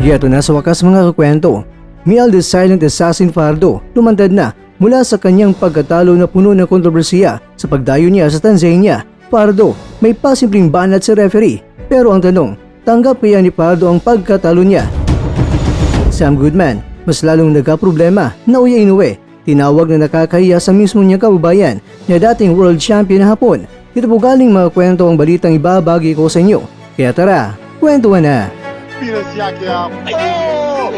Yato na sa wakas mga kakwento, Mial the Silent Assassin Fardo lumantad na mula sa kanyang pagkatalo na puno ng kontrobersiya sa pagdayo niya sa Tanzania. Fardo, may pasimpleng banat sa referee, pero ang tanong, tanggap kaya ni Fardo ang pagkatalo niya? Sam Goodman, mas lalong nagka-problema na uya-inuwi, tinawag na nakakahiya sa mismo niyang kababayan na dating world champion na hapon. Dito po galing mga kwento ang balitang ibabagi ko sa inyo. Kaya tara, kwentuhan na! Pinas yake hapo. Oh!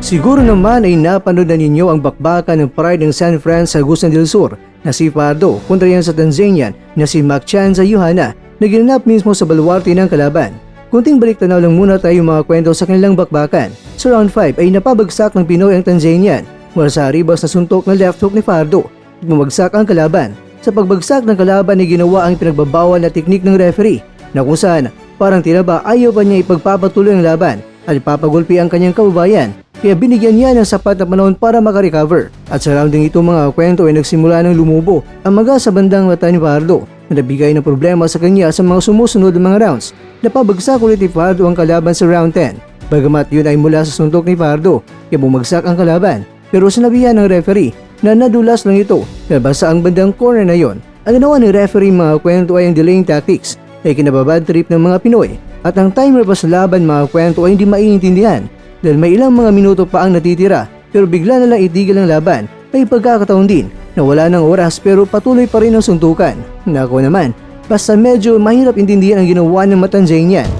Siguro naman ay napanood na ninyo ang bakbakan ng Pride ng San Fran sa Agusan del Sur na si Fardo kontra yan sa Tanzanian na si Makchanza Yohana na ginanap mismo sa baluarte ng kalaban. Kunting balik tanaw lang muna tayo mga kwento sa kanilang bakbakan. Sa round 5 ay napabagsak ng Pinoy ang Tanzanian mula sa ribas na suntok ng left hook ni Fardo at bumagsak ang kalaban. Sa pagbagsak ng kalaban ay ginawa ang pinagbabawal na teknik ng referee na kung saan parang tinaba ayaw pa niya ipagpapatuloy ang laban at ipapagulpi ang kanyang kababayan, kaya binigyan niya ng sapat na panahon para makarecover. At sa rounding ito mga kwento ay nagsimula ng lumubo ang maga sa bandang mata ni Fardo na nabigay ng problema sa kanya sa mga sumusunod na mga rounds. Napabagsak ulit ni Fardo ang kalaban sa round 10, bagamat yun ay mula sa suntok ni Fardo kaya bumagsak ang kalaban, pero sinabihan ng referee na nadulas lang ito dahil basa ang bandang corner na yon. Ang ginawa ng referee mga kwento ay ang delaying tactics ay kinababad trip ng mga Pinoy at ang timer pa sa laban mga kwento ay hindi maiintindihan dahil may ilang mga minuto pa ang natitira pero bigla na lang itigil ang laban. May pagkakataon din na wala ng oras pero patuloy pa rin ang suntukan. Nako naman, basta medyo mahirap intindihan ang ginawa ng Tanzanian.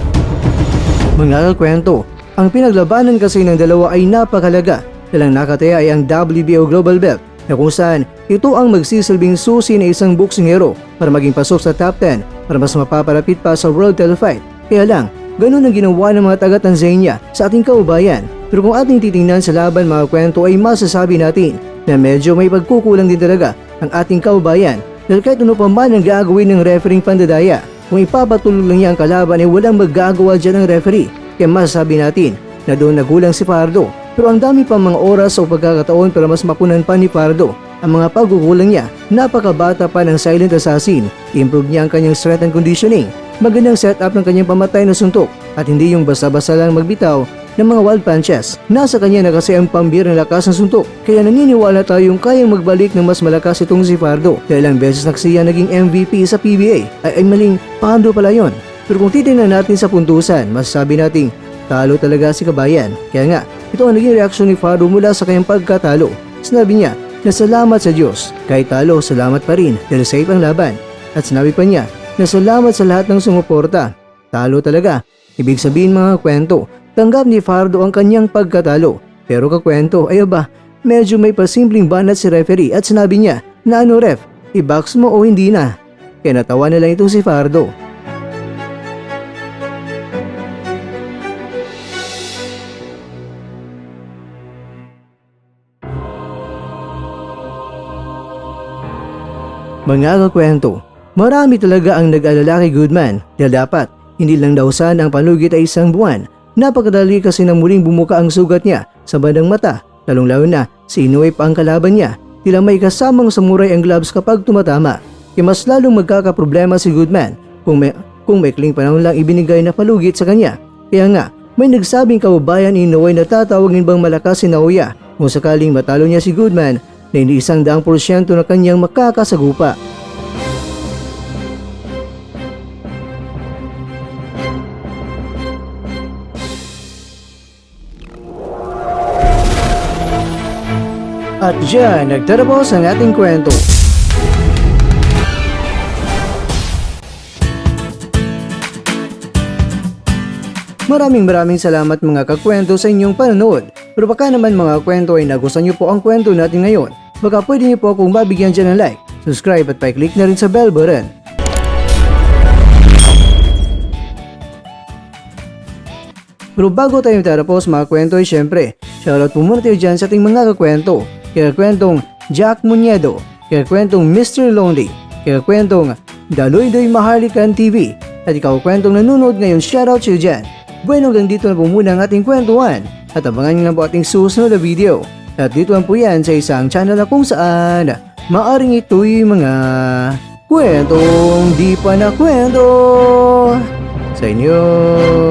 Mga kakwento, ang pinaglabanan kasi ng dalawa ay napakalaga dahil ang nakataya ay ang WBO Global Belt na kung saan ito ang magsisilbing susi na isang boksingero para maging pasok sa top 10 para mas mapapalapit pa sa World Title Fight. Kaya lang, ganun ang ginawa ng mga taga-Tanzania sa ating kababayan. Pero kung ating titingnan sa laban mga kwento ay masasabi natin na medyo may pagkukulang din talaga ang ating kababayan dahil kahit ano pa man ang gagawin ng refereeng pandadaya, kung ipapatuloy lang niya ang kalaban ay walang magagawa dyan ng referee. Kaya masasabi natin na doon nagulang si Fardo. Pero ang dami pa mga oras o pagkakataon para mas mapunan pa ni Fardo ang mga pagkukulang niya. Napakabata pa ng Silent Assassin, improve niya ang kanyang strength and conditioning, magandang setup ng kanyang pamatay na suntok at hindi yung basta-basta lang magbitaw ng mga wild punches. Nasa kanya na kasi ang pambir ng lakas ng suntok, kaya naniniwala tayong kayang magbalik ng mas malakas itong si Fardo. Dahil ang beses na siya naging MVP sa PBA ay maling Fardo pala yon. Pero kung titingnan natin sa puntusan, masasabi nating talo talaga si kabayan. Kaya nga, ito ang naging reaksyon ni Fardo mula sa kanyang pagkatalo. Sinabi niya na salamat sa Diyos, kahit talo salamat pa rin dahil safe ang laban. At sinabi pa niya na salamat sa lahat ng sumuporta. Talo talaga. Ibig sabihin mga kwento, tanggap ni Fardo ang kanyang pagkatalo. Pero kakwento, ay aba, medyo may pasimpleng banat si referee at sinabi niya na ano ref, i-box mo o hindi na. Kaya natawa na lang ito si Fardo. Mga kakwento, marami talaga ang nag-alala kay Goodman dahil dapat hindi lang daw sana ang palugit ay isang buwan. Napakadali kasi nang muling bumuka ang sugat niya sa bandang mata, lalong-lalo na si Inoue pa ang kalaban niya. Tila may kasamang samurai ang gloves kapag tumatama. Kaya mas lalong magkakaproblema si Goodman kung maikling panahon lang ibinigay na palugit sa kanya. Kaya nga, may nagsabing kababayan ni Inoue na tatawagin bang malakas si Naoya kung sakaling matalo niya si Goodman na hindi 100% na kanyang makakasagupa. At dyan, nagtatapos ang ating kwento. Maraming salamat mga kakwento sa inyong panonood. Pero baka naman mga kwento ay nagustuhan niyo po ang kwento natin ngayon. Baka pwede niyo po akong mabigyan dyan ng like, subscribe at pa-click na rin sa bell button. Pero bago tayo tatapos mga kwento ay syempre, shoutout po muna tayo dyan sa ating mga kakwento. Kaya kwentong Jack Muñedo, kaya kwentong Mr. Lonely, kaya kwentong Daloy-Doy Mahalikan TV, at ikaw kwentong nanonood ngayon, shoutout sa'yo dyan. Bueno, hanggang dito na po muna ang ating kwentuhan at abangan nyo na po ating susunod na video. At dito lang po yan sa isang channel na kung saan maaring ito'y mga kwentong di pa na kwento sa inyo.